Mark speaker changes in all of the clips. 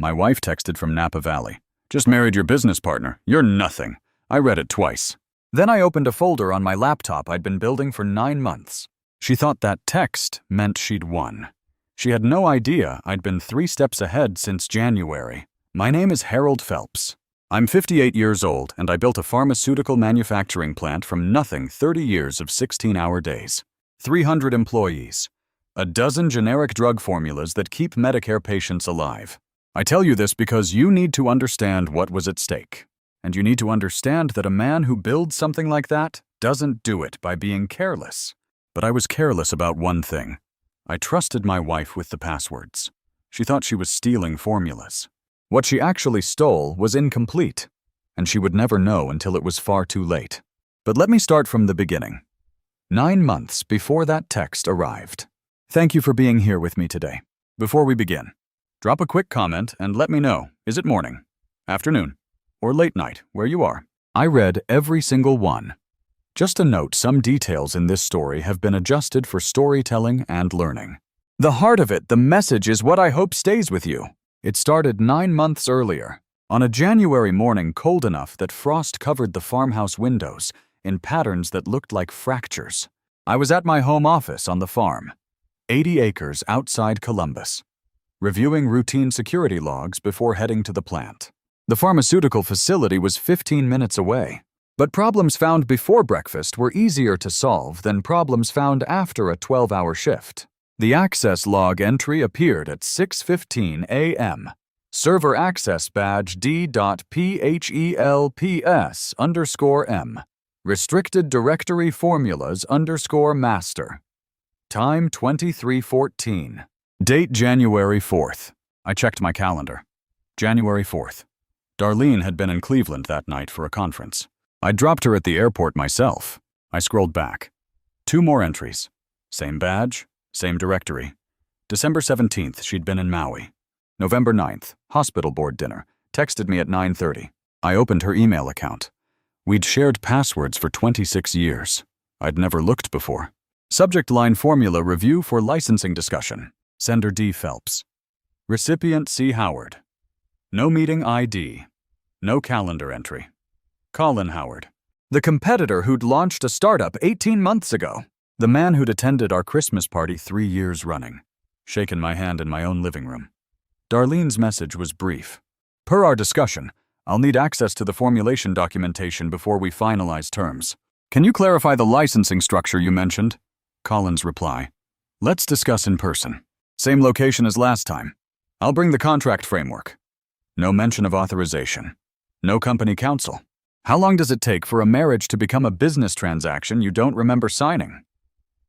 Speaker 1: My wife texted from Napa Valley. Just married your business partner. You're nothing. I read it twice. Then I opened a folder on my laptop I'd been building for 9 months. She thought that text meant she'd won. She had no idea I'd been 3 steps ahead since January. My name is Harold Phelps. I'm 58 years old, and I built a pharmaceutical manufacturing plant from nothing 30 years of 16-hour days. 300 employees. A dozen generic drug formulas that keep Medicare patients alive. I tell you this because you need to understand what was at stake. And you need to understand that a man who builds something like that doesn't do it by being careless. But I was careless about one thing. I trusted my wife with the passwords. She thought she was stealing formulas. What she actually stole was incomplete, and she would never know until it was far too late. But let me start from the beginning. 9 months before that text arrived. Thank you for being here with me today. Before we begin, drop a quick comment and let me know, is it morning, afternoon, or late night where you are? I read every single one. Just a note, some details in this story have been adjusted for storytelling and learning. The heart of it, the message, is what I hope stays with you. It started 9 months earlier, on a January morning cold enough that frost covered the farmhouse windows in patterns that looked like fractures. I was at my home office on the farm, 80 acres outside Columbus, reviewing routine security logs before heading to the plant. The pharmaceutical facility was 15 minutes away. But problems found before breakfast were easier to solve than problems found after a 12-hour shift. The access log entry appeared at 6:15 a.m. Server access badge D.PHELPS_M. Restricted directory formulas_master. Time 23:14. Date January 4th. I checked my calendar. January 4th. Darlene had been in Cleveland that night for a conference. I dropped her at the airport myself. I scrolled back. 2 more entries. Same badge, same directory. December 17th, she'd been in Maui. November 9th, hospital board dinner. Texted me at 9:30. I opened her email account. We'd shared passwords for 26 years. I'd never looked before. Subject line formula review for licensing discussion. Sender D. Phelps. Recipient C. Howard. No meeting ID. No calendar entry. Colin Howard. The competitor who'd launched a startup 18 months ago. The man who'd attended our Christmas party 3 years running. Shaken my hand in my own living room. Darlene's message was brief. Per our discussion, I'll need access to the formulation documentation before we finalize terms. Can you clarify the licensing structure you mentioned? Colin's reply. Let's discuss in person. Same location as last time. I'll bring the contract framework. No mention of authorization. No company counsel. How long does it take for a marriage to become a business transaction you don't remember signing?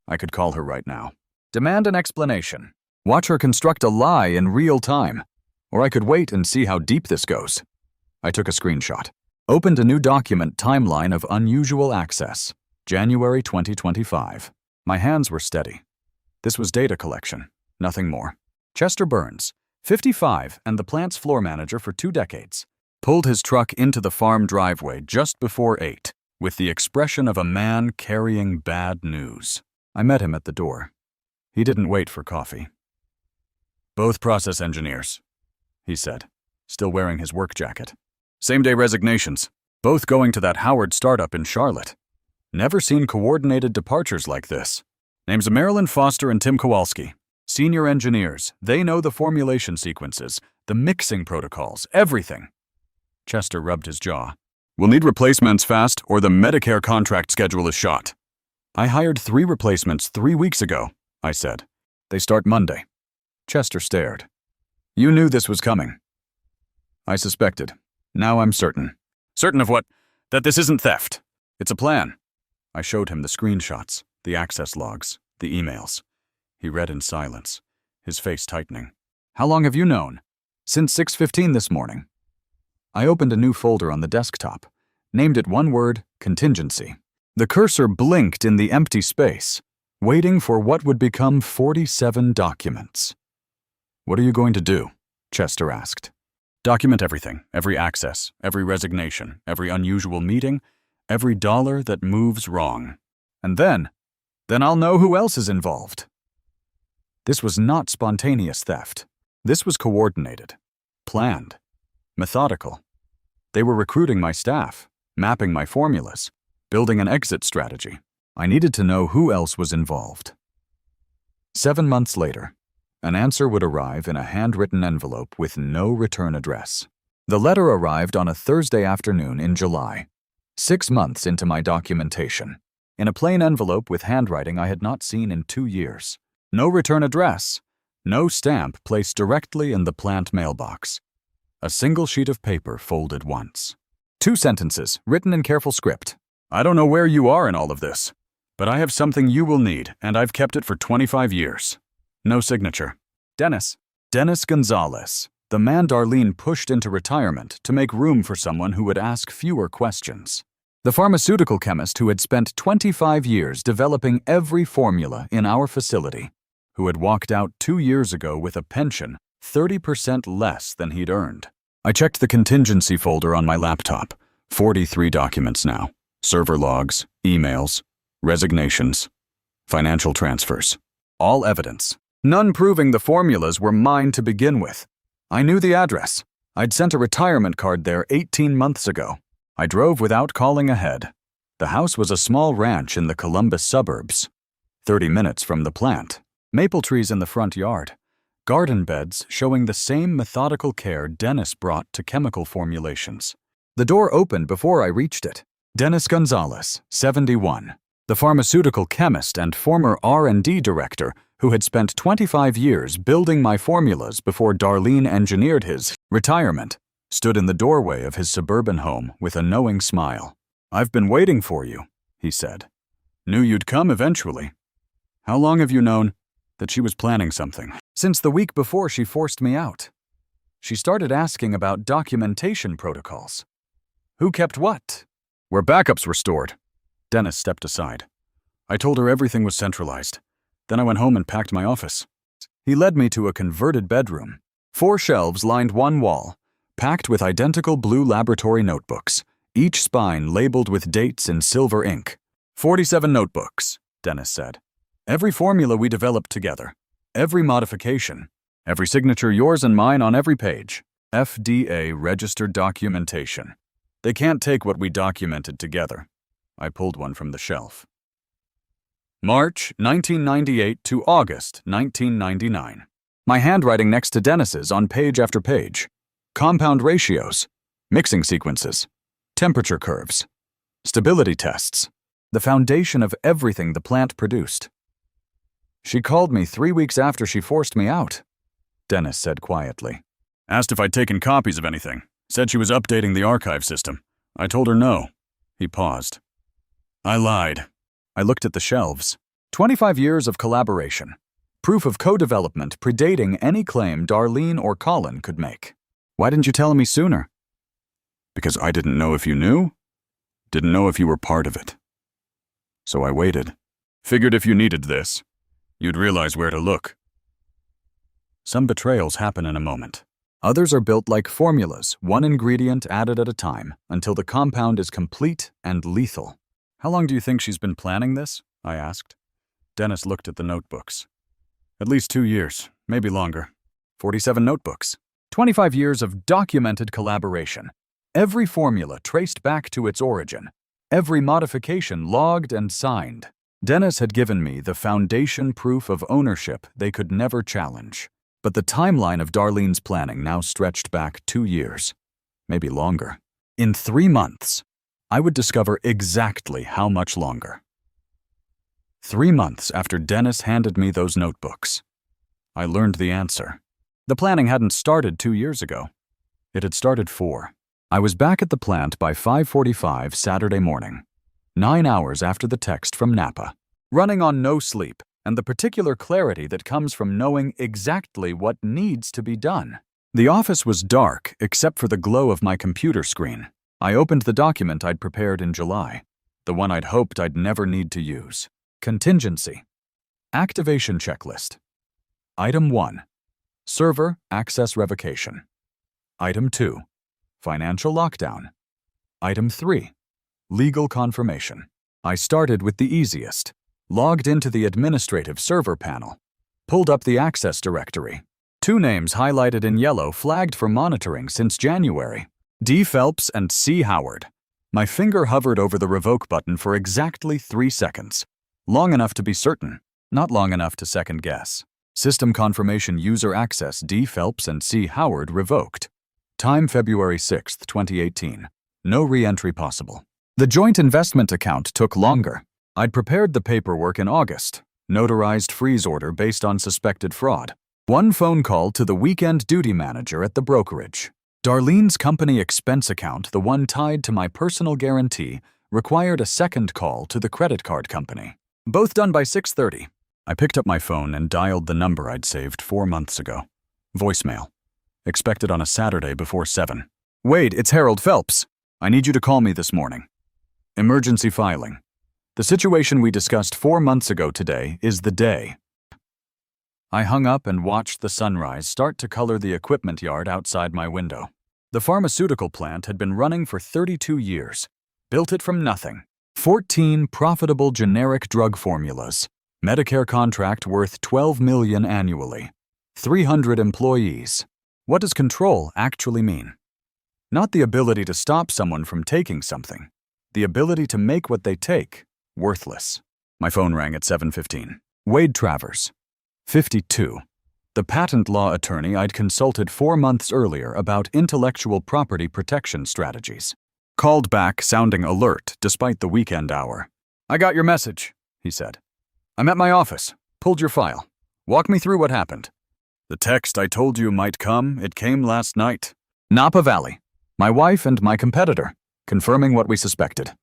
Speaker 1: I could call her right now. Demand an explanation. Watch her construct a lie in real time. Or I could wait and see how deep this goes. I took a screenshot. Opened a new document timeline of unusual access. January 2025. My hands were steady. This was data collection, nothing more. Chester Burns, 55 and the plant's floor manager for 2 decades. Pulled his truck into the farm driveway just before 8, with the expression of a man carrying bad news. I met him at the door. He didn't wait for coffee. Both process engineers, he said, still wearing his work jacket. Same-day resignations, both going to that Howard startup in Charlotte. Never seen coordinated departures like this. Names of Marilyn Foster and Tim Kowalski. Senior engineers, they know the formulation sequences, the mixing protocols, everything. Chester rubbed his jaw. We'll need replacements fast or the Medicare contract schedule is shot. I hired 3 replacements 3 weeks ago, I said. They start Monday. Chester stared. You knew this was coming. I suspected. Now I'm certain. Certain of what? That this isn't theft. It's a plan. I showed him the screenshots, the access logs, the emails. He read in silence, his face tightening. How long have you known? Since 6:15 this morning. I opened a new folder on the desktop, named it one word, contingency. The cursor blinked in the empty space, waiting for what would become 47 documents. What are you going to do? Chester asked. Document everything, every access, every resignation, every unusual meeting, every dollar that moves wrong. And then I'll know who else is involved. This was not spontaneous theft. This was coordinated. Planned. Methodical. They were recruiting my staff, mapping my formulas, building an exit strategy. I needed to know who else was involved. 7 months later, an answer would arrive in a handwritten envelope with no return address. The letter arrived on a Thursday afternoon in July, 6 months into my documentation, in a plain envelope with handwriting I had not seen in 2 years. No return address, no stamp placed directly in the plant mailbox. A single sheet of paper folded once. 2 sentences, written in careful script. I don't know where you are in all of this, but I have something you will need, and I've kept it for 25 years. No signature. Dennis Gonzalez, the man Darlene pushed into retirement to make room for someone who would ask fewer questions. The pharmaceutical chemist who had spent 25 years developing every formula in our facility, who had walked out 2 years ago with a pension 30% less than he'd earned. I checked the contingency folder on my laptop. 43 documents now. Server logs, emails, resignations, financial transfers. All evidence. None proving the formulas were mine to begin with. I knew the address. I'd sent a retirement card there 18 months ago. I drove without calling ahead. The house was a small ranch in the Columbus suburbs, 30 minutes from the plant. Maple trees in the front yard. Garden beds showing the same methodical care Dennis brought to chemical formulations. The door opened before I reached it. Dennis Gonzalez, 71, the pharmaceutical chemist and former R&D director who had spent 25 years building my formulas before Darlene engineered his retirement, stood in the doorway of his suburban home with a knowing smile. "I've been waiting for you," he said. "Knew you'd come eventually. How long have you known that she was planning something?" "Since the week before she forced me out. She started asking about documentation protocols. Who kept what? Where backups were stored." Dennis stepped aside. "I told her everything was centralized. Then I went home and packed my office." He led me to a converted bedroom. 4 shelves lined one wall, packed with identical blue laboratory notebooks, each spine labeled with dates in silver ink. 47 notebooks, Dennis said. "Every formula we developed together. Every modification. Every signature, yours and mine, on every page. FDA registered documentation. They can't take what we documented together." I pulled one from the shelf. March 1998 to August 1999. My handwriting next to Dennis's on page after page. Compound ratios, mixing sequences, temperature curves, stability tests, the foundation of everything the plant produced. "She called me 3 weeks after she forced me out," Dennis said quietly. "Asked if I'd taken copies of anything. Said she was updating the archive system. I told her no." He paused. "I lied." I looked at the shelves. 25 years of collaboration. Proof of co-development predating any claim Darlene or Colin could make. "Why didn't you tell me sooner?" "Because I didn't know if you knew. Didn't know if you were part of it. So I waited. Figured if you needed this, you'd realize where to look." Some betrayals happen in a moment. Others are built like formulas, one ingredient added at a time, until the compound is complete and lethal. "How long do you think she's been planning this?" I asked. Dennis looked at the notebooks. "At least 2 years, maybe longer." 47 notebooks. 25 years of documented collaboration. Every formula traced back to its origin. Every modification logged and signed. Dennis had given me the foundation proof of ownership they could never challenge. But the timeline of Darlene's planning now stretched back 2 years, maybe longer. In 3 months, I would discover exactly how much longer. 3 months after Dennis handed me those notebooks, I learned the answer. The planning hadn't started 2 years ago. It had started 4. I was back at the plant by 5:45 Saturday morning, 9 hours after the text from Napa, running on no sleep and the particular clarity that comes from knowing exactly what needs to be done. The office was dark except for the glow of my computer screen. I opened the document I'd prepared in July, the one I'd hoped I'd never need to use. Contingency. Activation checklist. Item 1. Server access revocation. Item 2. Financial lockdown. Item 3. Legal confirmation. I started with the easiest. Logged into the administrative server panel. Pulled up the access directory. Two names highlighted in yellow flagged for monitoring since January. D. Phelps and C. Howard. My finger hovered over the revoke button for exactly 3 seconds. Long enough to be certain, not long enough to second guess. System confirmation user access D. Phelps and C. Howard revoked. Time February 6, 2018. No re-entry possible. The joint investment account took longer. I'd prepared the paperwork in August. Notarized freeze order based on suspected fraud. One phone call to the weekend duty manager at the brokerage. Darlene's company expense account, the one tied to my personal guarantee, required a second call to the credit card company. Both done by 6:30. I picked up my phone and dialed the number I'd saved 4 months ago. Voicemail. Expected on a Saturday before 7. Wade, it's Harold Phelps. I need you to call me this morning. Emergency filing. The situation we discussed 4 months ago today is the day. I hung up and watched the sunrise start to color the equipment yard outside my window. The pharmaceutical plant had been running for 32 years. Built it from nothing. 14 profitable generic drug formulas. Medicare contract worth $12 million annually. 300 employees. What does control actually mean? Not the ability to stop someone from taking something. The ability to make what they take worthless. My phone rang at 7:15. Wade Travers, 52. The patent law attorney I'd consulted 4 months earlier about intellectual property protection strategies. Called back, sounding alert despite the weekend hour. I got your message, he said. I'm at my office. Pulled your file. Walk me through what happened. The text I told you might come, it came last night. Napa Valley. My wife and my competitor. Confirming what we suspected.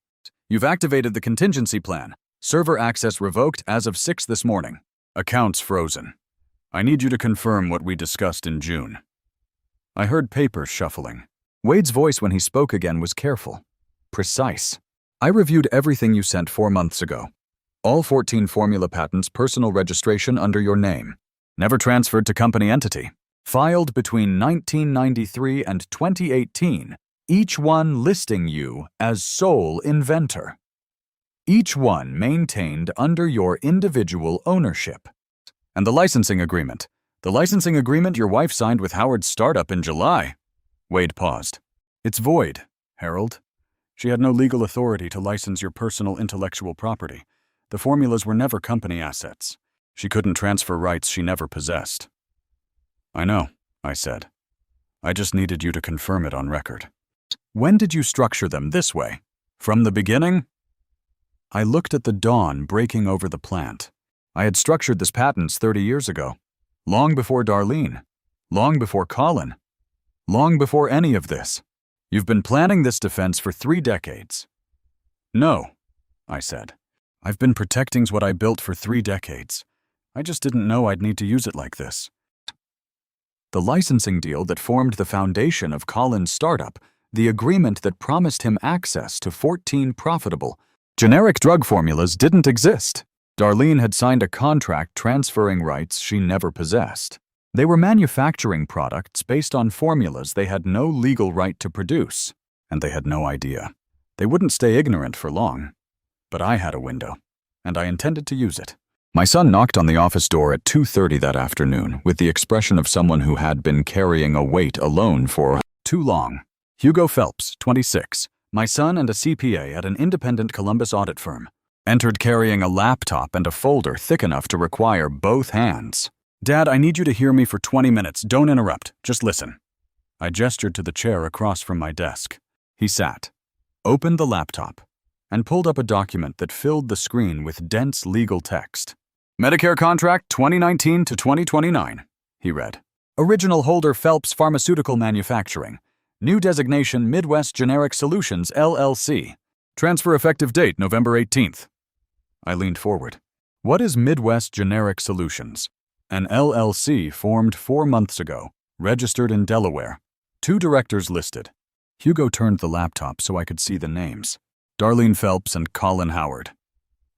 Speaker 1: You've activated the contingency plan. Server access revoked as of 6 this morning. Accounts frozen. I need you to confirm what we discussed in June. I heard papers shuffling. Wade's voice when he spoke again was careful. Precise. I reviewed everything you sent 4 months ago. All 14 formula patents, personal registration under your name. Never transferred to company entity. Filed between 1993 and 2018, each one listing you as sole inventor. Each one maintained under your individual ownership. And the licensing agreement. The licensing agreement your wife signed with Howard's startup in July. Wade paused. It's void, Harold. She had no legal authority to license your personal intellectual property. The formulas were never company assets. She couldn't transfer rights she never possessed. I know, I said. I just needed you to confirm it on record. When did you structure them this way? From the beginning? I looked at the dawn breaking over the plant. I had structured this patents 30 years ago. Long before Darlene. Long before Colin. Long before any of this. You've been planning this defense for 3 decades. No, I said. I've been protecting what I built for 3 decades. I just didn't know I'd need to use it like this. The licensing deal that formed the foundation of Colin's startup, the agreement that promised him access to 14 profitable generic drug formulas didn't exist. Darlene had signed a contract transferring rights she never possessed. They were manufacturing products based on formulas they had no legal right to produce, and they had no idea. They wouldn't stay ignorant for long. But I had a window, and I intended to use it. My son knocked on the office door at 2:30 that afternoon with the expression of someone who had been carrying a weight alone for too long. Hugo Phelps, 26, my son and a CPA at an independent Columbus audit firm, entered carrying a laptop and a folder thick enough to require both hands. Dad, I need you to hear me for 20 minutes. Don't interrupt. Just listen. I gestured to the chair across from my desk. He sat, opened the laptop, and pulled up a document that filled the screen with dense legal text. Medicare contract 2019 to 2029, he read. Original holder Phelps Pharmaceutical Manufacturing. New designation Midwest Generic Solutions, LLC. Transfer effective date November 18th. I leaned forward. What is Midwest Generic Solutions? An LLC formed 4 months ago, registered in Delaware. 2 directors listed. Hugo turned the laptop so I could see the names. Darlene Phelps and Colin Howard.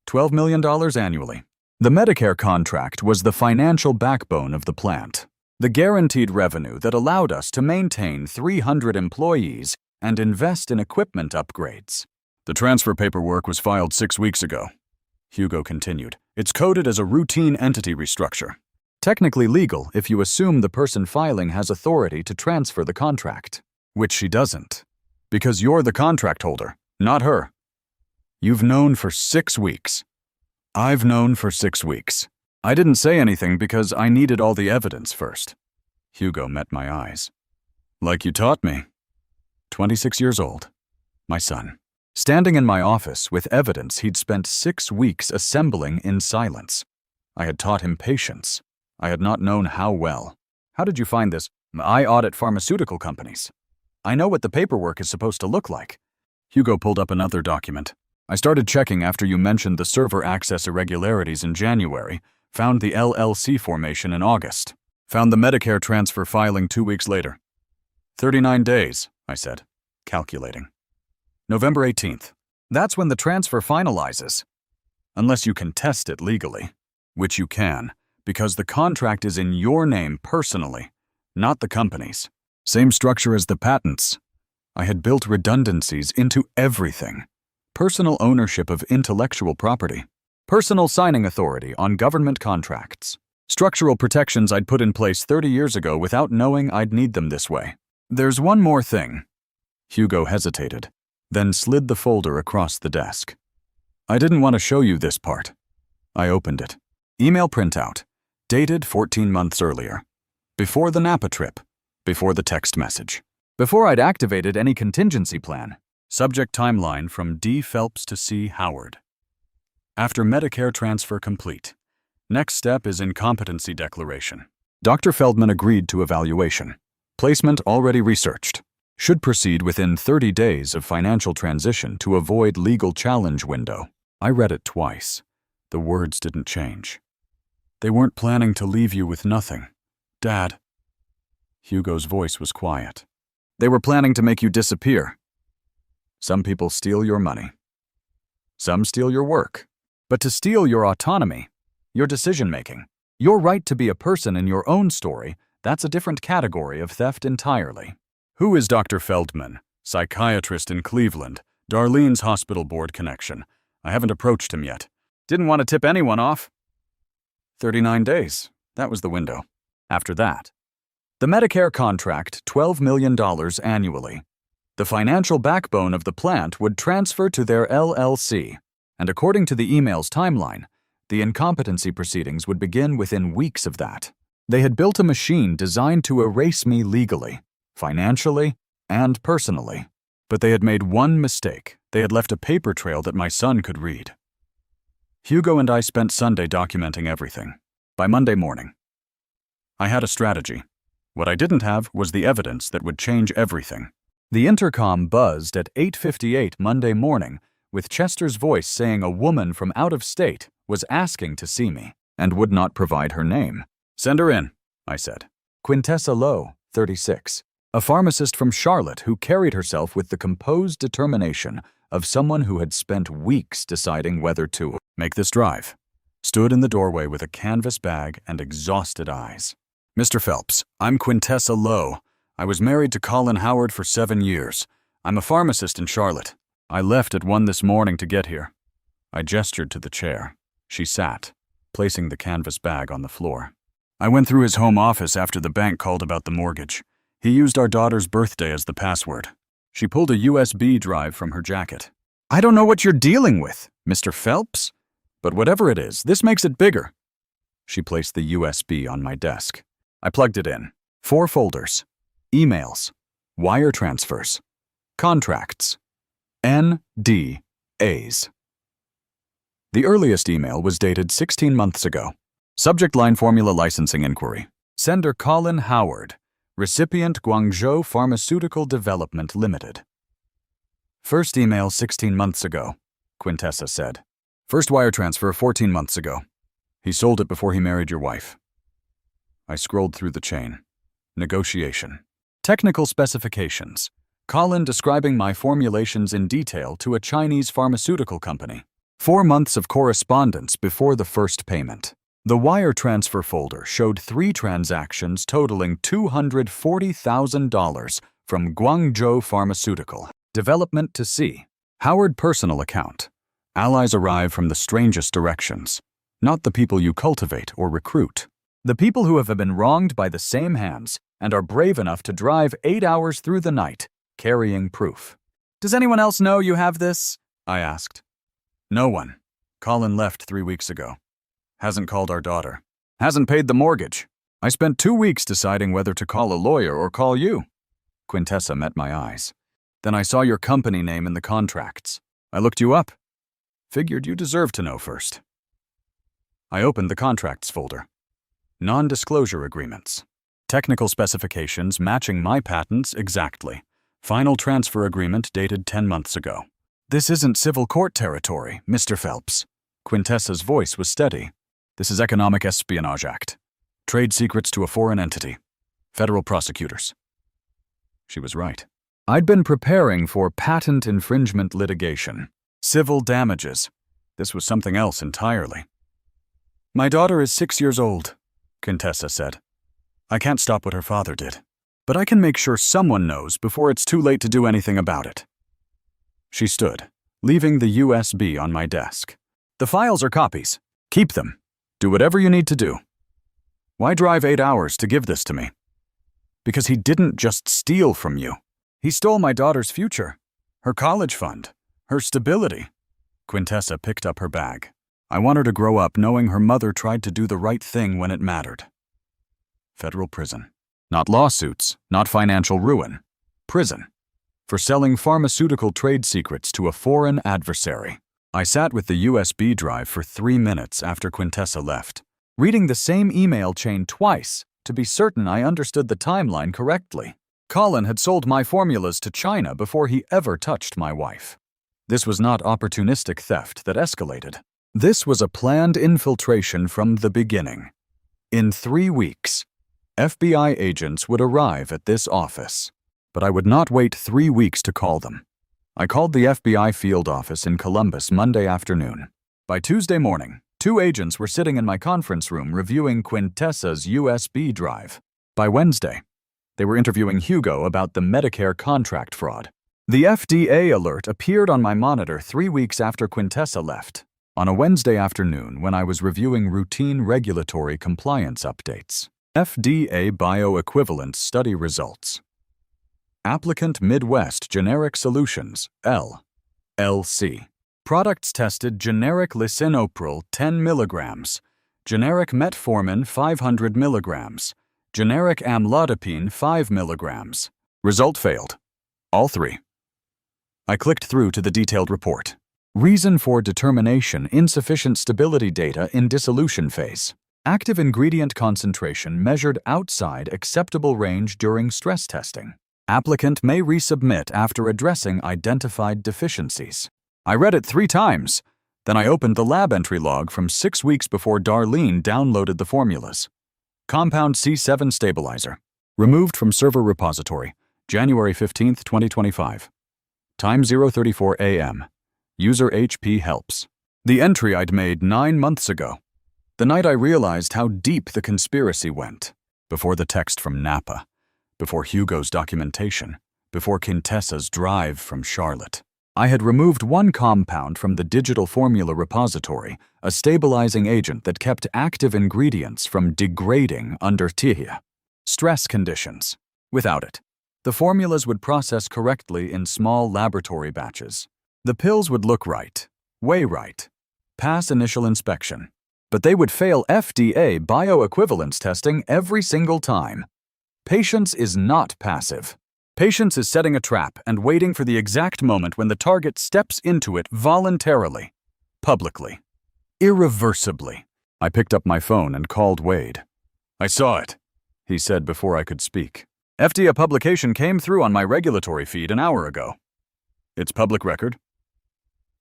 Speaker 1: $12 million annually. The Medicare contract was the financial backbone of the plant. The guaranteed revenue that allowed us to maintain 300 employees and invest in equipment upgrades. The transfer paperwork was filed 6 weeks ago. Hugo continued. It's coded as a routine entity restructure. Technically legal if you assume the person filing has authority to transfer the contract, which she doesn't, because you're the contract holder, not her. You've known for 6 weeks. I've known for 6 weeks. I didn't say anything because I needed all the evidence first. Hugo met my eyes. Like you taught me. 26 years old. My son. Standing in my office with evidence he'd spent 6 weeks assembling in silence. I had taught him patience. I had not known how well. How did you find this? I audit pharmaceutical companies. I know what the paperwork is supposed to look like. Hugo pulled up another document. I started checking after you mentioned the server access irregularities in January, found the LLC formation in August, found the Medicare transfer filing 2 weeks later. 39 days, I said, calculating. November 18th. That's when the transfer finalizes. Unless you can test it legally, which you can, because the contract is in your name personally, not the company's. Same structure as the patents. I had built redundancies into everything. Personal ownership of intellectual property. Personal signing authority on government contracts. Structural protections I'd put in place 30 years ago without knowing I'd need them this way. There's one more thing. Hugo hesitated, then slid the folder across the desk. I didn't want to show you this part. I opened it. Email printout, dated 14 months earlier. Before the Napa trip. Before the text message. Before I'd activated any contingency plan. Subject timeline from D. Phelps to C. Howard. After Medicare transfer complete. Next step is incompetency declaration. Dr. Feldman agreed to evaluation. Placement already researched. Should proceed within 30 days of financial transition to avoid legal challenge window. I read it twice. The words didn't change. They weren't planning to leave you with nothing. Dad. Hugo's voice was quiet. They were planning to make you disappear. Some people steal your money. Some steal your work. But to steal your autonomy, your decision-making, your right to be a person in your own story, that's a different category of theft entirely. Who is Dr. Feldman? Psychiatrist in Cleveland. Darlene's hospital board connection. I haven't approached him yet. Didn't want to tip anyone off. 39 days. That was the window. After that, the Medicare contract, $12 million annually. The financial backbone of the plant would transfer to their LLC, and according to the email's timeline, the incompetency proceedings would begin within weeks of that. They had built a machine designed to erase me legally, financially, and personally. But they had made one mistake. They had left a paper trail that my son could read. Hugo and I spent Sunday documenting everything. By Monday morning, I had a strategy. What I didn't have was the evidence that would change everything. The intercom buzzed at 8:58 Monday morning with Chester's voice saying a woman from out of state was asking to see me and would not provide her name. Send her in, I said. Quintessa Lowe, 36, a pharmacist from Charlotte who carried herself with the composed determination of someone who had spent weeks deciding whether to make this drive, stood in the doorway with a canvas bag and exhausted eyes. Mr. Phelps, I'm Quintessa Lowe. I was married to Colin Howard for 7 years. I'm a pharmacist in Charlotte. I left at 1 this morning to get here. I gestured to the chair. She sat, placing the canvas bag on the floor. I went through his home office after the bank called about the mortgage. He used our daughter's birthday as the password. She pulled a USB drive from her jacket. I don't know what you're dealing with, Mr. Phelps. But whatever it is, this makes it bigger. She placed the USB on my desk. I plugged it in. 4 folders. Emails. Wire transfers. Contracts. NDAs. The earliest email was dated 16 months ago. Subject line formula licensing inquiry. Sender Colin Howard. Recipient Guangzhou Pharmaceutical Development Limited. First email 16 months ago, Quintessa said. First wire transfer 14 months ago. He sold it before he married your wife. I scrolled through the chain. Negotiation. Technical specifications. Colin describing my formulations in detail to a Chinese pharmaceutical company. 4 months of correspondence before the first payment. The wire transfer folder showed 3 transactions totaling $240,000 from Guangzhou Pharmaceutical. Development to C. Howard personal account. Allies arrive from the strangest directions. Not the people you cultivate or recruit. The people who have been wronged by the same hands and are brave enough to drive 8 hours through the night, carrying proof. Does anyone else know you have this? I asked. No one. Colin left 3 weeks ago. Hasn't called our daughter. Hasn't paid the mortgage. I spent 2 weeks deciding whether to call a lawyer or call you. Quintessa met my eyes. Then I saw your company name in the contracts. I looked you up. Figured you deserved to know first. I opened the contracts folder. Non-disclosure agreements. Technical specifications matching my patents exactly. Final transfer agreement dated 10 months ago. This isn't civil court territory, Mr. Phelps. Quintessa's voice was steady. This is Economic Espionage Act. Trade secrets to a foreign entity. Federal prosecutors. She was right. I'd been preparing for patent infringement litigation. Civil damages. This was something else entirely. My daughter is 6 years old, Quintessa said. I can't stop what her father did, but I can make sure someone knows before it's too late to do anything about it. She stood, leaving the USB on my desk. The files are copies. Keep them. Do whatever you need to do. Why drive 8 hours to give this to me? Because he didn't just steal from you. He stole my daughter's future, her college fund, her stability. Quintessa picked up her bag. I want her to grow up knowing her mother tried to do the right thing when it mattered. Federal prison. Not lawsuits, not financial ruin. Prison. For selling pharmaceutical trade secrets to a foreign adversary. I sat with the USB drive for 3 minutes after Quintessa left, reading the same email chain twice to be certain I understood the timeline correctly. Colin had sold my formulas to China before he ever touched my wife. This was not opportunistic theft that escalated. This was a planned infiltration from the beginning. In 3 weeks, FBI agents would arrive at this office, but I would not wait 3 weeks to call them. I called the FBI field office in Columbus Monday afternoon. By Tuesday morning, 2 agents were sitting in my conference room reviewing Quintessa's USB drive. By Wednesday, they were interviewing Hugo about the Medicare contract fraud. The FDA alert appeared on my monitor 3 weeks after Quintessa left, on a Wednesday afternoon when I was reviewing routine regulatory compliance updates. FDA bioequivalence study results. Applicant Midwest Generic Solutions, LLC. Products tested generic lisinopril 10 mg, generic metformin 500 mg, generic amlodipine 5 mg. Result failed. All 3. I clicked through to the detailed report. Reason for determination: insufficient stability data in dissolution phase. Active ingredient concentration measured outside acceptable range during stress testing. Applicant may resubmit after addressing identified deficiencies. I read it 3 times. Then I opened the lab entry log from 6 weeks before Darlene downloaded the formulas. Compound C7 stabilizer. Removed from server repository, January 15, 2025. Time 0:34 a.m. User HP helps. The entry I'd made 9 months ago. The night I realized how deep the conspiracy went. Before the text from Napa. Before Hugo's documentation. Before Quintessa's drive from Charlotte. I had removed 1 compound from the digital formula repository, a stabilizing agent that kept active ingredients from degrading under TIA. Stress conditions. Without it, the formulas would process correctly in small laboratory batches. The pills would look right, weigh right, pass initial inspection, but they would fail FDA bioequivalence testing every single time. Patience is not passive. Patience is setting a trap and waiting for the exact moment when the target steps into it voluntarily, publicly, irreversibly. I picked up my phone and called Wade. I saw it, he said before I could speak. FDA publication came through on my regulatory feed an hour ago. It's public record.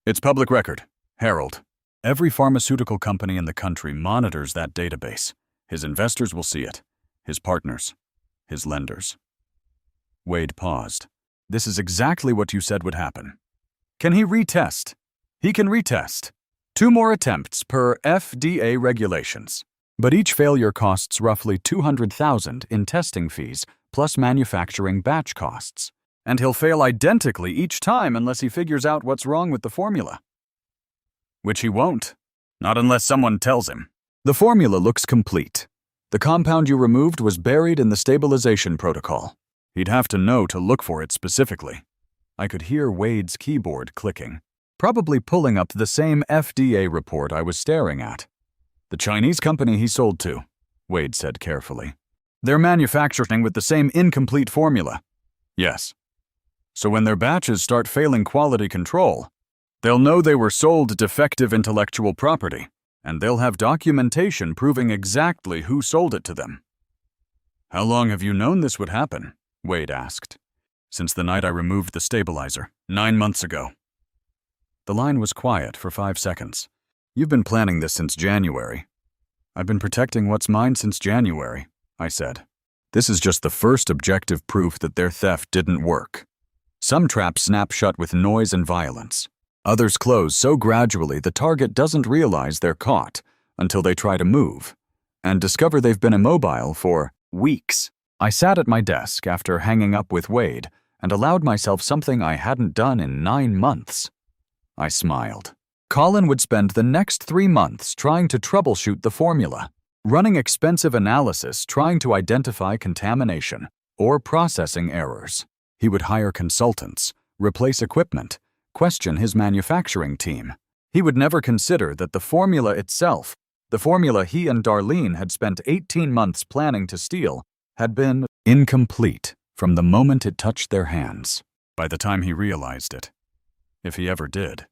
Speaker 1: It's public record. Herald. Every pharmaceutical company in the country monitors that database. His investors will see it. His partners. His lenders. Wade paused. This is exactly what you said would happen. Can he retest? He can retest. 2 more attempts per FDA regulations. But each failure costs roughly $200,000 in testing fees plus manufacturing batch costs. And he'll fail identically each time unless he figures out what's wrong with the formula. Which he won't. Not unless someone tells him. The formula looks complete. The compound you removed was buried in the stabilization protocol. He'd have to know to look for it specifically. I could hear Wade's keyboard clicking, probably pulling up the same FDA report I was staring at. The Chinese company he sold to, Wade said carefully. They're manufacturing with the same incomplete formula. Yes. So when their batches start failing quality control, they'll know they were sold defective intellectual property, and they'll have documentation proving exactly who sold it to them. How long have you known this would happen? Wade asked. Since the night I removed the stabilizer, 9 months ago. The line was quiet for 5 seconds. You've been planning this since January. I've been protecting what's mine since January, I said. This is just the first objective proof that their theft didn't work. Some traps snap shut with noise and violence. Others close so gradually the target doesn't realize they're caught until they try to move and discover they've been immobile for weeks. I sat at my desk after hanging up with Wade and allowed myself something I hadn't done in 9 months. I smiled. Colin would spend the next 3 months trying to troubleshoot the formula, running expensive analysis trying to identify contamination or processing errors. He would hire consultants, replace equipment, question his manufacturing team. He would never consider that the formula itself, the formula he and Darlene had spent 18 months planning to steal, had been incomplete from the moment it touched their hands, by the time he realized it, if he ever did.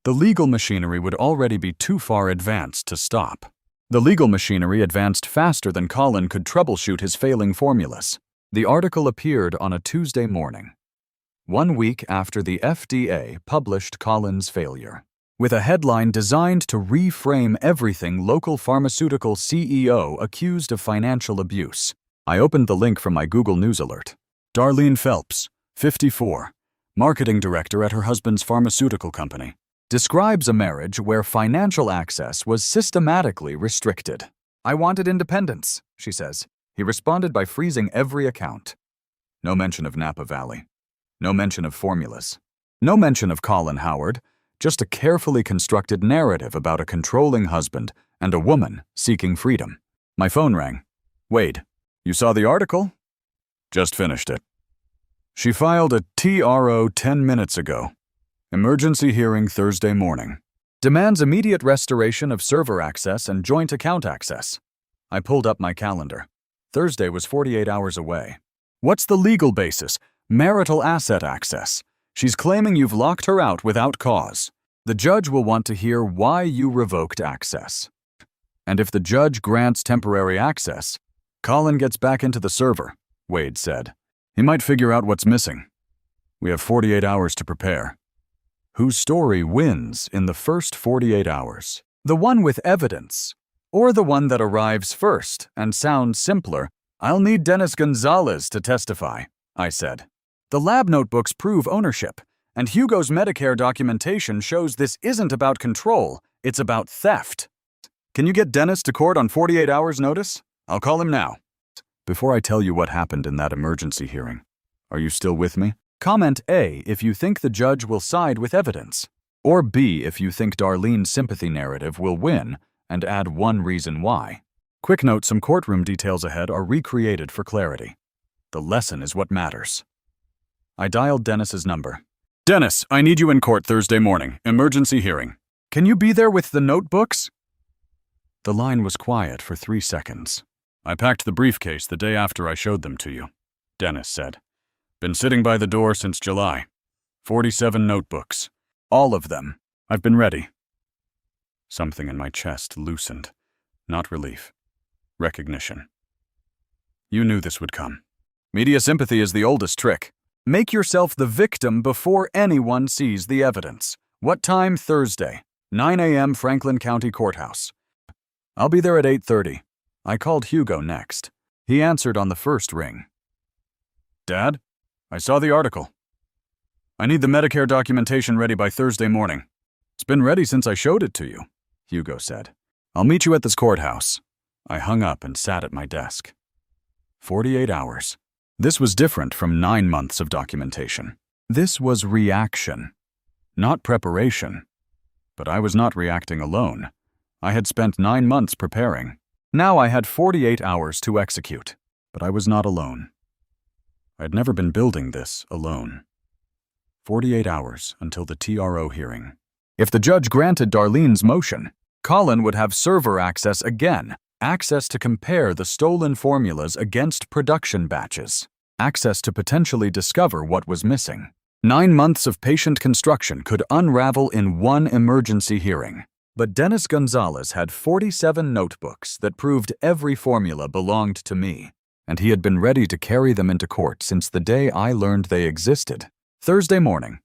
Speaker 1: The legal machinery would already be too far advanced to stop. The legal machinery advanced faster than Colin could troubleshoot his failing formulas. The article appeared on a Tuesday morning, 1 week after the FDA published Colin's failure, with a headline designed to reframe everything local pharmaceutical CEO accused of financial abuse. I opened the link from my Google News alert. Darlene Phelps, 54, marketing director at her husband's pharmaceutical company, describes a marriage where financial access was systematically restricted. I wanted independence, she says. He responded by freezing every account. No mention of Napa Valley. No mention of formulas. No mention of Colin Howard. Just a carefully constructed narrative about a controlling husband and a woman seeking freedom. My phone rang. Wade, you saw the article? Just finished it. She filed a TRO 10 minutes ago. Emergency hearing Thursday morning. Demands immediate restoration of server access and joint account access. I pulled up my calendar. Thursday was 48 hours away. What's the legal basis? Marital asset access. She's claiming you've locked her out without cause. The judge will want to hear why you revoked access. And if the judge grants temporary access, Colin gets back into the server, Wade said. He might figure out what's missing. We have 48 hours to prepare. Whose story wins in the first 48 hours? The one with evidence, or the one that arrives first and sounds simpler? I'll need Dennis Gonzalez to testify, I said. The lab notebooks prove ownership, and Hugo's Medicare documentation shows this isn't about control, it's about theft. Can you get Dennis to court on 48 hours notice? I'll call him now. Before I tell you what happened in that emergency hearing, are you still with me? Comment A if you think the judge will side with evidence, or B if you think Darlene's sympathy narrative will win and add one reason why. Quick note, some courtroom details ahead are recreated for clarity. The lesson is what matters. I dialed Dennis's number. Dennis, I need you in court Thursday morning. Emergency hearing. Can you be there with the notebooks? The line was quiet for 3 seconds. I packed the briefcase the day after I showed them to you, Dennis said. Been sitting by the door since July. 47 notebooks. All of them. I've been ready. Something in my chest loosened. Not relief. Recognition. You knew this would come. Media sympathy is the oldest trick. Make yourself the victim before anyone sees the evidence. What time? Thursday. 9 a.m. Franklin County Courthouse. I'll be there at 8:30. I called Hugo next. He answered on the first ring. Dad, I saw the article. I need the Medicare documentation ready by Thursday morning. It's been ready since I showed it to you, Hugo said. I'll meet you at this courthouse. I hung up and sat at my desk. 48 hours. This was different from 9 months of documentation. This was reaction, not preparation. But I was not reacting alone. I had spent 9 months preparing. Now I had 48 hours to execute, but I was not alone. I had never been building this alone. 48 hours until the TRO hearing. If the judge granted Darlene's motion, Colin would have server access again, access to compare the stolen formulas against production batches, access to potentially discover what was missing. 9 months of patient construction could unravel in one emergency hearing. But Dennis Gonzalez had 47 notebooks that proved every formula belonged to me, and he had been ready to carry them into court since the day I learned they existed. Thursday morning,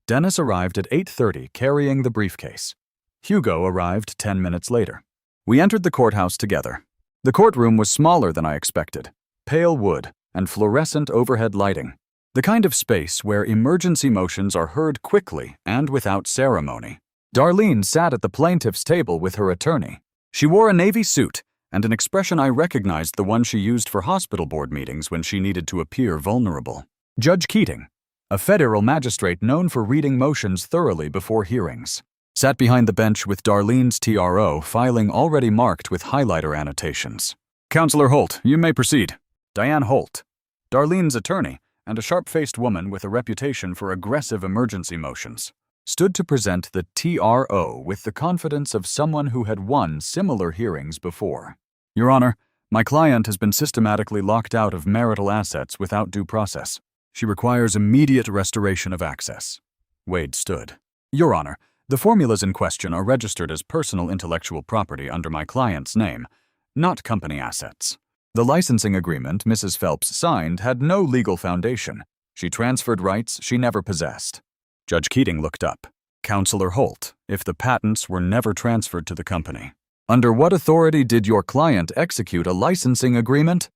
Speaker 1: Dennis arrived at 8:30 carrying the briefcase. Hugo arrived 10 minutes later. We entered the courthouse together. The courtroom was smaller than I expected, pale wood and fluorescent overhead lighting, the kind of space where emergency motions are heard quickly and without ceremony. Darlene sat at the plaintiff's table with her attorney. She wore a navy suit and an expression I recognized, the one she used for hospital board meetings when she needed to appear vulnerable. Judge Keating, a federal magistrate known for reading motions thoroughly before hearings, sat behind the bench with Darlene's TRO filing already marked with highlighter annotations. Counselor Holt, you may proceed. Diane Holt, Darlene's attorney and a sharp-faced woman with a reputation for aggressive emergency motions, stood to present the TRO with the confidence of someone who had won similar hearings before. Your Honor, my client has been systematically locked out of marital assets without due process. She requires immediate restoration of access. Wade stood. Your Honor, the formulas in question are registered as personal intellectual property under my client's name, not company assets. The licensing agreement Mrs. Phelps signed had no legal foundation. She transferred rights she never possessed. Judge Keating looked up. Counselor Holt, if the patents were never transferred to the company, under what authority did your client execute a licensing agreement?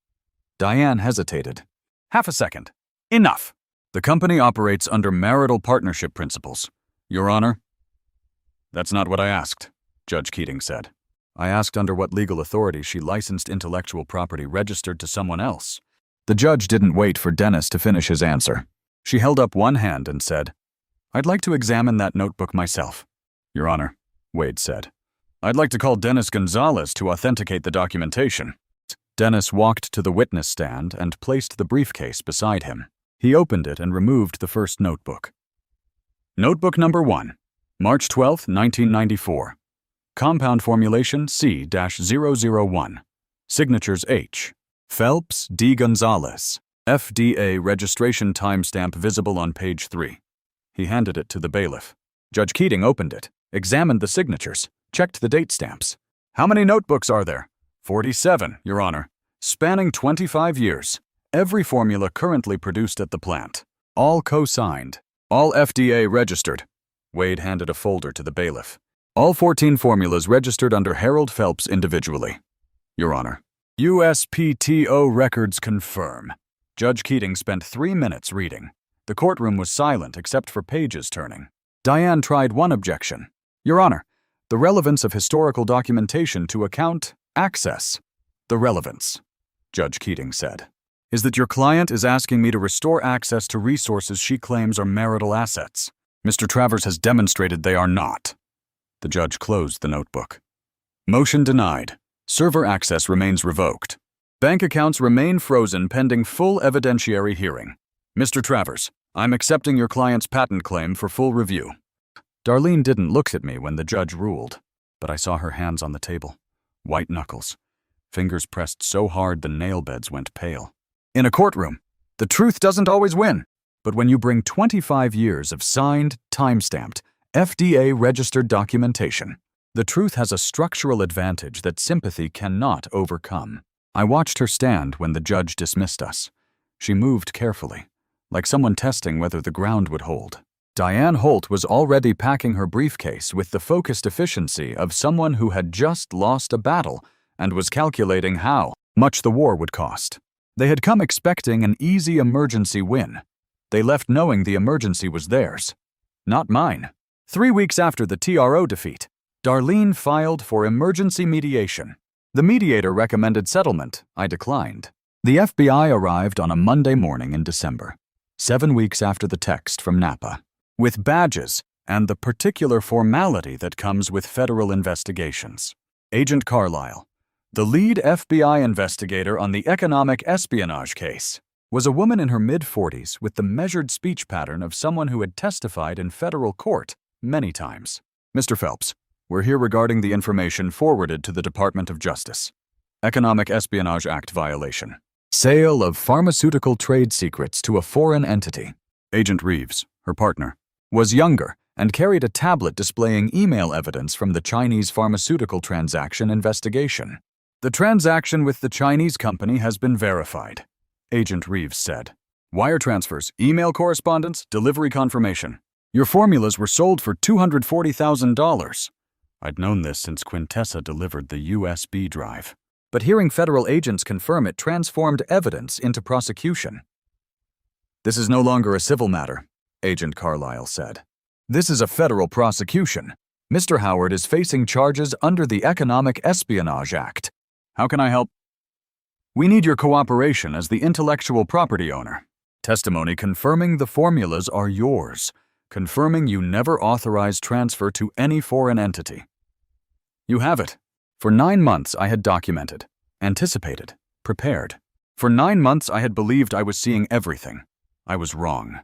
Speaker 1: Diane hesitated. Half a second. Enough. The company operates under marital partnership principles. Your Honor? That's not what I asked, Judge Keating said. I asked under what legal authority she licensed intellectual property registered to someone else. The judge didn't wait for Dennis to finish his answer. She held up one hand and said, I'd like to examine that notebook myself. Your Honor, Wade said. I'd like to call Dennis Gonzalez to authenticate the documentation. Dennis walked to the witness stand and placed the briefcase beside him. He opened it and removed the first notebook. Notebook number 1, March 12, 1994. Compound formulation C-001. Signatures H. Phelps D. Gonzalez. FDA registration timestamp visible on page 3. He handed it to the bailiff. Judge Keating opened it, examined the signatures, checked the date stamps. How many notebooks are there? 47, Your Honor. Spanning 25 years. Every formula currently produced at the plant. All co-signed. All FDA registered. Wade handed a folder to the bailiff. All 14 formulas registered under Harold Phelps individually. Your Honor. USPTO records confirm. Judge Keating spent 3 minutes reading. The courtroom was silent except for pages turning. Diane tried one objection. Your Honor, the relevance of historical documentation to account access. The relevance, Judge Keating said, is that your client is asking me to restore access to resources she claims are marital assets. Mr. Travers has demonstrated they are not. The judge closed the notebook. Motion denied. Server access remains revoked. Bank accounts remain frozen pending full evidentiary hearing. Mr. Travers, I'm accepting your client's patent claim for full review. Darlene didn't look at me when the judge ruled, but I saw her hands on the table. White knuckles. Fingers pressed so hard the nail beds went pale. In a courtroom, the truth doesn't always win. But when you bring 25 years of signed, time-stamped, FDA-registered documentation, the truth has a structural advantage that sympathy cannot overcome. I watched her stand when the judge dismissed us. She moved carefully, like someone testing whether the ground would hold. Diane Holt was already packing her briefcase with the focused efficiency of someone who had just lost a battle and was calculating how much the war would cost. They had come expecting an easy emergency win. They left knowing the emergency was theirs, not mine. 3 weeks after the TRO defeat, Darlene filed for emergency mediation. The mediator recommended settlement. I declined. The FBI arrived on a Monday morning in December, 7 weeks after the text from Napa, with badges and the particular formality that comes with federal investigations. Agent Carlisle, The lead FBI investigator on the economic espionage case was a woman in her mid-40s with the measured speech pattern of someone who had testified in federal court many times. Mr. Phelps, we're here regarding the information forwarded to the Department of Justice. Economic Espionage Act violation. Sale of pharmaceutical trade secrets to a foreign entity. Agent Reeves, her partner, was younger and carried a tablet displaying email evidence from the Chinese pharmaceutical transaction investigation. The transaction with the Chinese company has been verified, Agent Reeves said. Wire transfers, email correspondence, delivery confirmation. Your formulas were sold for $240,000. I'd known this since Quintessa delivered the USB drive. But hearing federal agents confirm it transformed evidence into prosecution. This is no longer a civil matter, Agent Carlisle said. This is a federal prosecution. Mr. Howard is facing charges under the Economic Espionage Act. How can I help? We need your cooperation as the intellectual property owner. Testimony confirming the formulas are yours, confirming you never authorized transfer to any foreign entity. You have it. For 9 months I had documented, anticipated, prepared. For 9 months I had believed I was seeing everything. I was wrong.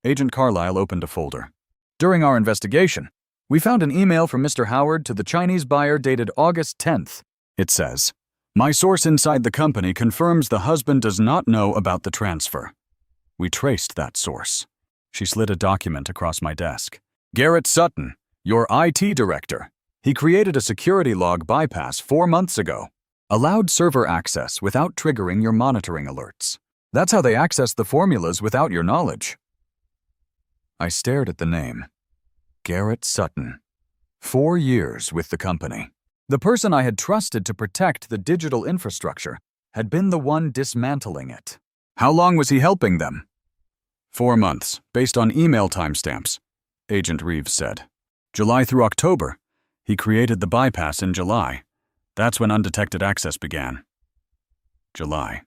Speaker 1: Agent Carlisle opened a folder. During our investigation, we found an email from Mr. Howard to the Chinese buyer dated August 10th. It says, "My source inside the company confirms the husband does not know about the transfer." We traced that source. She slid a document across my desk. Garrett Sutton, your IT director. He created a security log bypass 4 months ago. Allowed server access without triggering your monitoring alerts. That's how they access the formulas without your knowledge. I stared at the name. Garrett Sutton. 4 years with the company. The person I had trusted to protect the digital infrastructure had been the one dismantling it. How long was he helping them? 4 months, based on email timestamps, Agent Reeves said. July through October. He created the bypass in July. That's when undetected access began. July.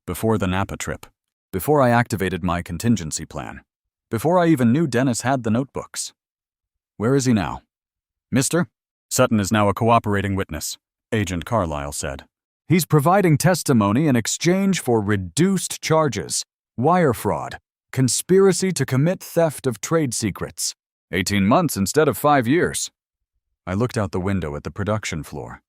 Speaker 1: Before the Napa trip. Before I activated my contingency plan. Before I even knew Dennis had the notebooks. Where is he now? Mister? Sutton is now a cooperating witness, Agent Carlisle said. He's providing testimony in exchange for reduced charges, wire fraud, conspiracy to commit theft of trade secrets. 18 months instead of 5 years. I looked out the window at the production floor.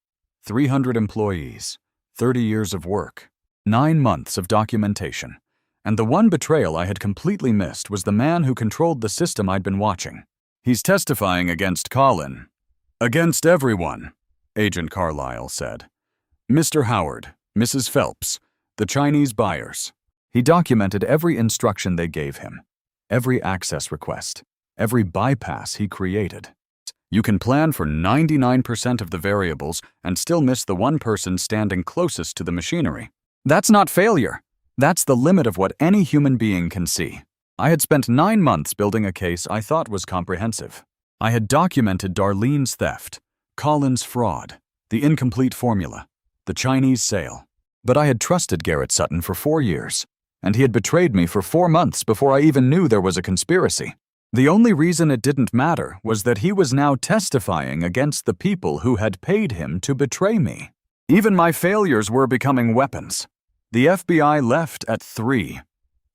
Speaker 1: 300 employees, 30 years of work, 9 months of documentation. And the one betrayal I had completely missed was the man who controlled the system I'd been watching. He's testifying against Colin. Against everyone, Agent Carlisle said. Mr. Howard, Mrs. Phelps, the Chinese buyers. He documented every instruction they gave him, every access request, every bypass he created. You can plan for 99% of the variables and still miss the one person standing closest to the machinery. That's not failure. That's the limit of what any human being can see. I had spent 9 months building a case I thought was comprehensive. I had documented Darlene's theft, Colin's fraud, the incomplete formula, the Chinese sale. But I had trusted Garrett Sutton for 4 years, and he had betrayed me for 4 months before I even knew there was a conspiracy. The only reason it didn't matter was that he was now testifying against the people who had paid him to betray me. Even my failures were becoming weapons. The FBI left at 3.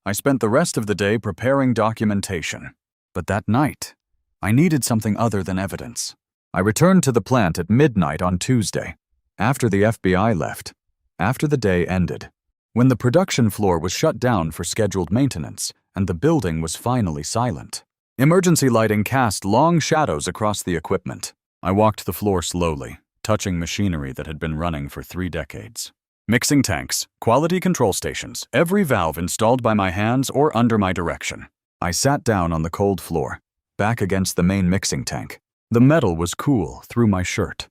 Speaker 1: I spent the rest of the day preparing documentation. But that night, I needed something other than evidence. I returned to the plant at midnight on Tuesday, after the FBI left, after the day ended, when the production floor was shut down for scheduled maintenance and the building was finally silent. Emergency lighting cast long shadows across the equipment. I walked the floor slowly, touching machinery that had been running for 3 decades. Mixing tanks, quality control stations, every valve installed by my hands or under my direction. I sat down on the cold floor, back against the main mixing tank. The metal was cool through my shirt.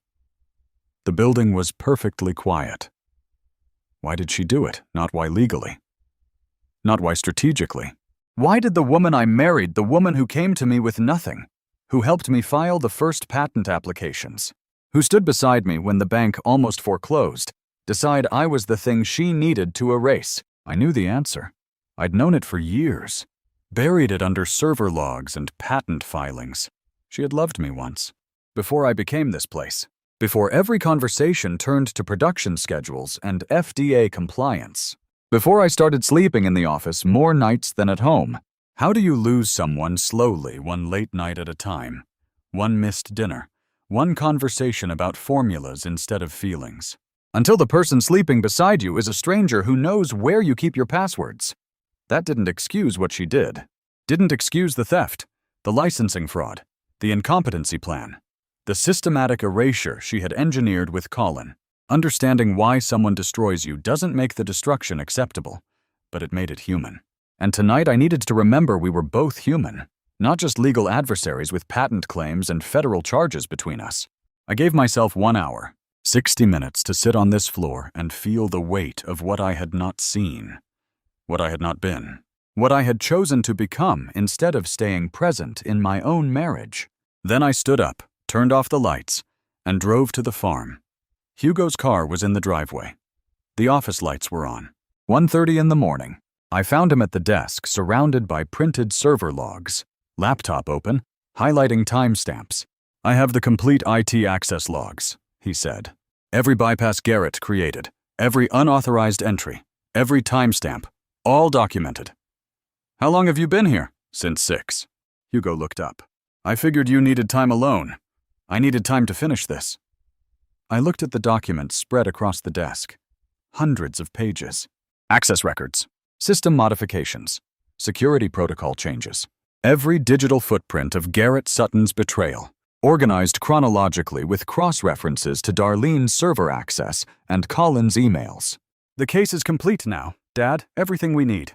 Speaker 1: The building was perfectly quiet. Why did she do it? Not why legally. Not why strategically. Why did the woman I married, the woman who came to me with nothing, who helped me file the first patent applications, who stood beside me when the bank almost foreclosed, decide I was the thing she needed to erase? I knew the answer. I'd known it for years. Buried it under server logs and patent filings. She had loved me once, before I became this place, before every conversation turned to production schedules and FDA compliance. Before I started sleeping in the office more nights than at home. How do you lose someone slowly, one late night at a time? One missed dinner. One conversation about formulas instead of feelings. Until the person sleeping beside you is a stranger who knows where you keep your passwords. That didn't excuse what she did. Didn't excuse the theft, the licensing fraud, the incompetency plan, the systematic erasure she had engineered with Colin. Understanding why someone destroys you doesn't make the destruction acceptable, but it made it human. And tonight I needed to remember we were both human, not just legal adversaries with patent claims and federal charges between us. I gave myself 1 hour, 60 minutes to sit on this floor and feel the weight of what I had not seen, what I had not been, what I had chosen to become instead of staying present in my own marriage. Then I stood up, turned off the lights, and drove to the farm. Hugo's car was in the driveway. The office lights were on. 1:30 in the morning. I found him at the desk, surrounded by printed server logs. Laptop open, highlighting timestamps. I have the complete IT access logs, he said. Every bypass Garrett created, every unauthorized entry, every timestamp, all documented. How long have you been here? Since 6. Hugo looked up. I figured you needed time alone. I needed time to finish this. I looked at the documents spread across the desk. Hundreds of pages. Access records, system modifications, security protocol changes. Every digital footprint of Garrett Sutton's betrayal, organized chronologically with cross-references to Darlene's server access and Colin's emails. The case is complete now, Dad, everything we need.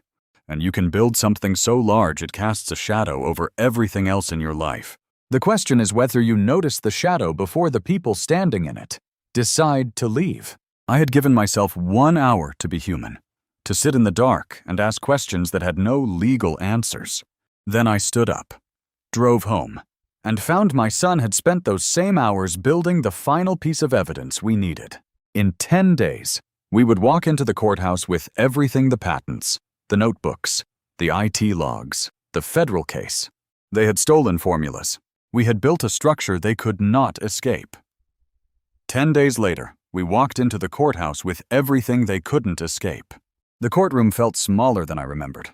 Speaker 1: And you can build something so large it casts a shadow over everything else in your life. The question is whether you notice the shadow before the people standing in it decide to leave. I had given myself 1 hour to be human, to sit in the dark and ask questions that had no legal answers. Then I stood up, drove home, and found my son had spent those same hours building the final piece of evidence we needed. In 10 days, we would walk into the courthouse with everything: the patents, the notebooks, the IT logs, the federal case. They had stolen formulas. We had built a structure they could not escape. 10 days later, we walked into the courthouse with everything they couldn't escape. The courtroom felt smaller than I remembered,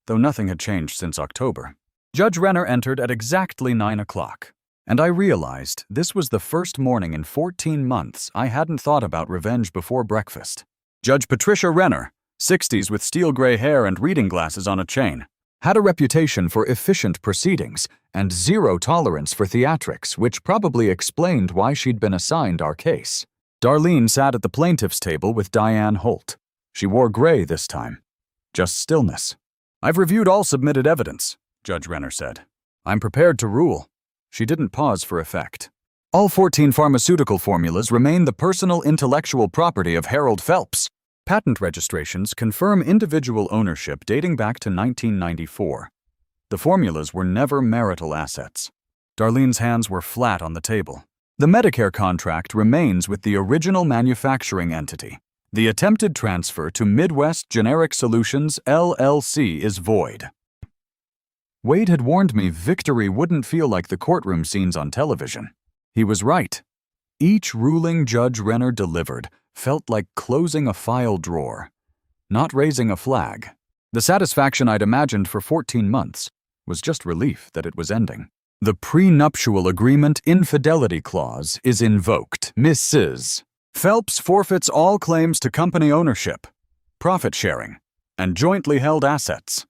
Speaker 1: though nothing had changed since October. Judge Renner entered at exactly 9 o'clock, and I realized this was the first morning in 14 months I hadn't thought about revenge before breakfast. Judge Patricia Renner, 60s with steel gray hair and reading glasses on a chain, had a reputation for efficient proceedings and zero tolerance for theatrics, which probably explained why she'd been assigned our case. Darlene sat at the plaintiff's table with Diane Holt. She wore gray this time. Just stillness. I've reviewed all submitted evidence, Judge Renner said. I'm prepared to rule. She didn't pause for effect. All 14 pharmaceutical formulas remain the personal intellectual property of Harold Phelps. Patent registrations confirm individual ownership dating back to 1994. The formulas were never marital assets. Darlene's hands were flat on the table. The Medicare contract remains with the original manufacturing entity. The attempted transfer to Midwest Generic Solutions, LLC, is void. Wade had warned me victory wouldn't feel like the courtroom scenes on television. He was right. Each ruling Judge Renner delivered felt like closing a file drawer, not raising a flag. The satisfaction I'd imagined for 14 months was just relief that it was ending. The prenuptial agreement infidelity clause is invoked. Mrs. Phelps forfeits all claims to company ownership, profit sharing, and jointly held assets.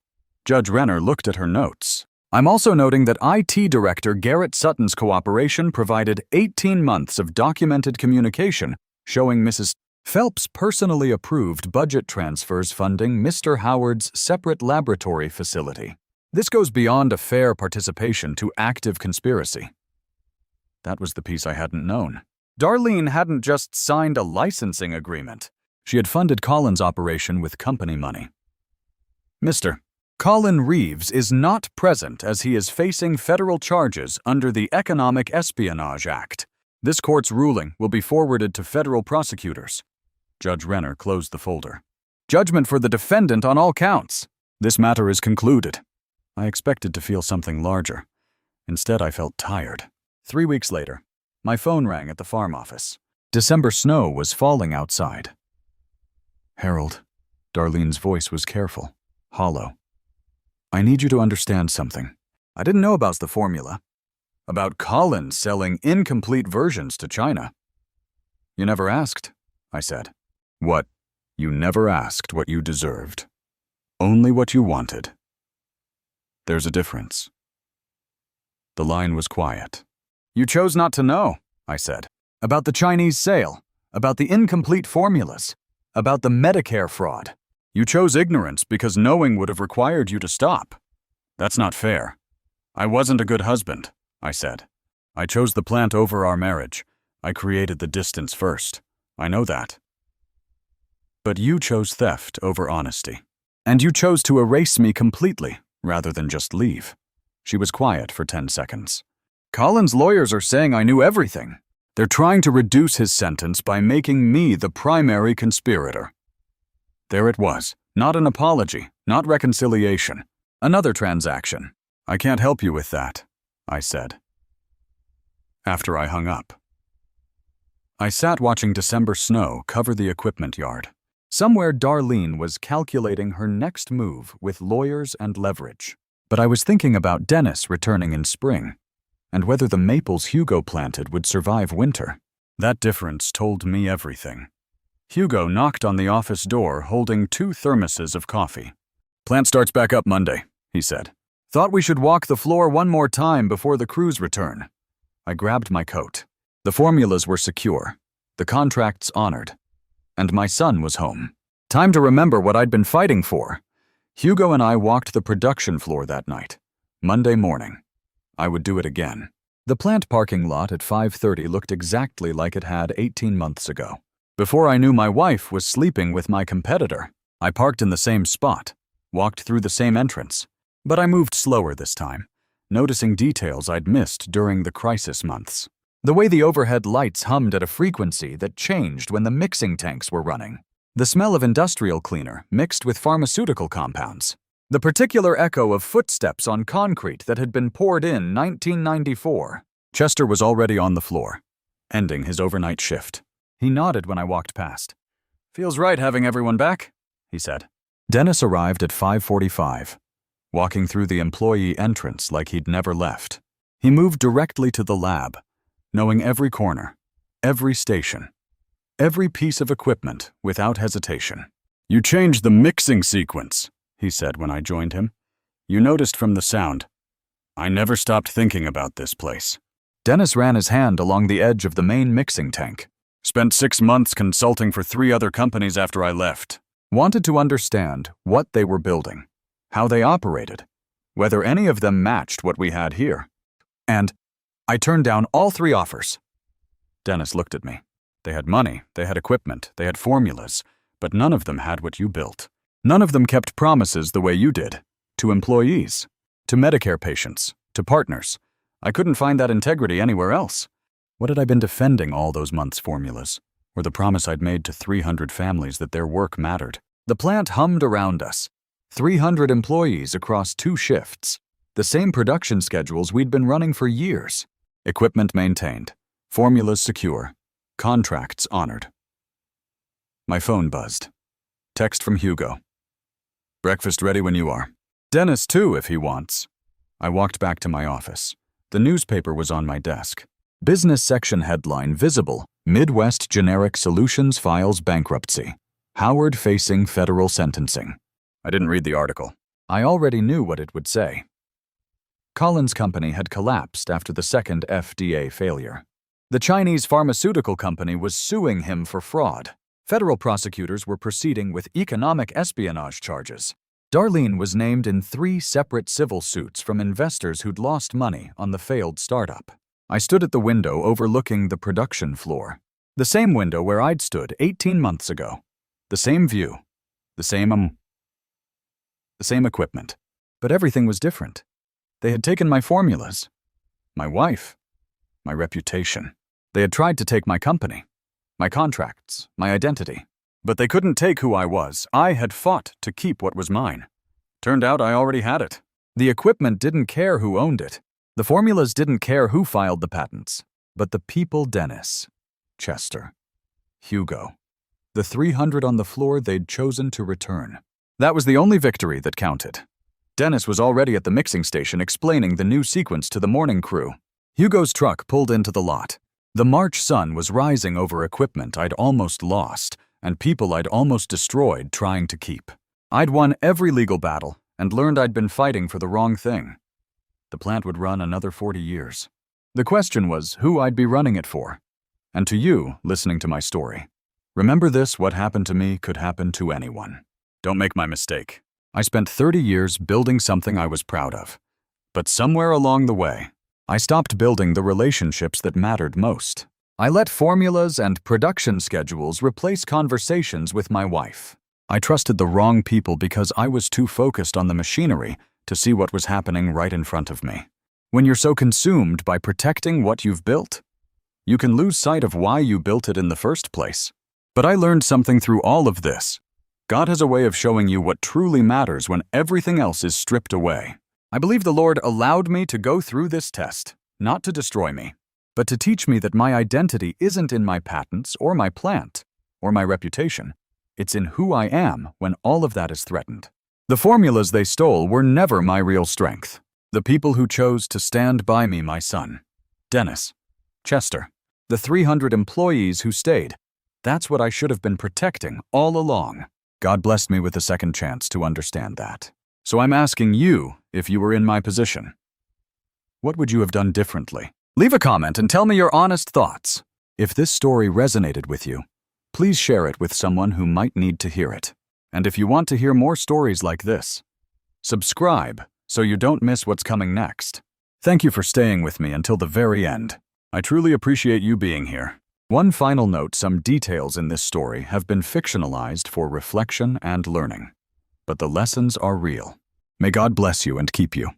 Speaker 1: Judge Renner looked at her notes. I'm also noting that IT Director Garrett Sutton's cooperation provided 18 months of documented communication showing Mrs. Phelps personally approved budget transfers funding Mr. Howard's separate laboratory facility. This goes beyond a fair participation to active conspiracy. That was the piece I hadn't known. Darlene hadn't just signed a licensing agreement. She had funded Colin's operation with company money. Mr. Colin Reeves is not present as he is facing federal charges under the Economic Espionage Act. This court's ruling will be forwarded to federal prosecutors. Judge Renner closed the folder. Judgment for the defendant on all counts. This matter is concluded. I expected to feel something larger. Instead, I felt tired. 3 weeks later, My phone rang at the farm office. December snow was falling outside. Harold, Darlene's voice was careful, hollow. I need you to understand something. I didn't know about the formula. About Collins selling incomplete versions to China. You never asked, I said. What? You never asked what you deserved. Only what you wanted. There's a difference. The line was quiet. You chose not to know, I said. About the Chinese sale, about the incomplete formulas, about the Medicare fraud. You chose ignorance because knowing would have required you to stop. That's not fair. I wasn't a good husband, I said. I chose the plant over our marriage. I created the distance first. I know that. But you chose theft over honesty. And you chose to erase me completely, rather than just leave. She was quiet for 10 seconds. Collins' lawyers are saying I knew everything. They're trying to reduce his sentence by making me the primary conspirator. There it was. Not an apology, not reconciliation. Another transaction. I can't help you with that, I said. After I hung up. I sat watching December snow cover the equipment yard. Somewhere Darlene was calculating her next move with lawyers and leverage. But I was thinking about Dennis returning in spring, and whether the maples Hugo planted would survive winter. That difference told me everything. Hugo knocked on the office door holding 2 thermoses of coffee. Plant starts back up Monday, he said. Thought we should walk the floor one more time before the crews return. I grabbed my coat. The formulas were secure, the contracts honored, and my son was home. Time to remember what I'd been fighting for. Hugo and I walked the production floor that night, Monday morning. I would do it again. The plant parking lot at 5:30 looked exactly like it had 18 months ago. Before I knew my wife was sleeping with my competitor, I parked in the same spot, walked through the same entrance. But I moved slower this time, noticing details I'd missed during the crisis months. The way the overhead lights hummed at a frequency that changed when the mixing tanks were running. The smell of industrial cleaner mixed with pharmaceutical compounds. The particular echo of footsteps on concrete that had been poured in 1994. Chester was already on the floor, ending his overnight shift. He nodded when I walked past. Feels right having everyone back, he said. Dennis arrived at 5:45, walking through the employee entrance like he'd never left. He moved directly to the lab, knowing every corner, every station, every piece of equipment without hesitation. You changed the mixing sequence, he said when I joined him. You noticed from the sound. I never stopped thinking about this place. Dennis ran his hand along the edge of the main mixing tank. Spent 6 months consulting for 3 other companies after I left. Wanted to understand what they were building, how they operated, whether any of them matched what we had here. And I turned down all 3 offers. Dennis looked at me. They had money, they had equipment, they had formulas, but none of them had what you built. None of them kept promises the way you did. To employees, to Medicare patients, to partners. I couldn't find that integrity anywhere else. What had I been defending all those months' formulas? Or the promise I'd made to 300 families that their work mattered? The plant hummed around us. 300 employees across 2 shifts. The same production schedules we'd been running for years. Equipment maintained. Formulas secure. Contracts honored. My phone buzzed. Text from Hugo. Breakfast ready when you are. Dennis too, if he wants. I walked back to my office. The newspaper was on my desk. Business section headline visible. Midwest Generic Solutions files bankruptcy. Howard facing federal sentencing. I didn't read the article. I already knew what it would say. Collins' company had collapsed after the second FDA failure. The Chinese pharmaceutical company was suing him for fraud. Federal prosecutors were proceeding with economic espionage charges. Darlene was named in 3 separate civil suits from investors who'd lost money on the failed startup. I stood at the window overlooking the production floor. The same window where I'd stood 18 months ago. The same view. The same equipment. But everything was different. They had taken my formulas. My wife. My reputation. They had tried to take my company. My contracts. My identity. But they couldn't take who I was. I had fought to keep what was mine. Turned out I already had it. The equipment didn't care who owned it. The formulas didn't care who filed the patents. But the people, Dennis, Chester, Hugo, the 300 on the floor they'd chosen to return. That was the only victory that counted. Dennis was already at the mixing station explaining the new sequence to the morning crew. Hugo's truck pulled into the lot. The March sun was rising over equipment I'd almost lost and people I'd almost destroyed trying to keep. I'd won every legal battle and learned I'd been fighting for the wrong thing. The plant would run another 40 years. The question was who I'd be running it for. And to you, listening to my story, remember this: what happened to me could happen to anyone. Don't make my mistake. I spent 30 years building something I was proud of. But somewhere along the way, I stopped building the relationships that mattered most. I let formulas and production schedules replace conversations with my wife. I trusted the wrong people because I was too focused on the machinery to see what was happening right in front of me. When you're so consumed by protecting what you've built, you can lose sight of why you built it in the first place. But I learned something through all of this. God has a way of showing you what truly matters when everything else is stripped away. I believe the Lord allowed me to go through this test, not to destroy me, but to teach me that my identity isn't in my patents or my plant or my reputation. It's in who I am when all of that is threatened. The formulas they stole were never my real strength. The people who chose to stand by me, my son, Dennis, Chester, the 300 employees who stayed, that's what I should have been protecting all along. God blessed me with a second chance to understand that. So I'm asking you, if you were in my position, what would you have done differently? Leave a comment and tell me your honest thoughts. If this story resonated with you, please share it with someone who might need to hear it. And if you want to hear more stories like this, subscribe so you don't miss what's coming next. Thank you for staying with me until the very end. I truly appreciate you being here. One final note: some details in this story have been fictionalized for reflection and learning, but the lessons are real. May God bless you and keep you.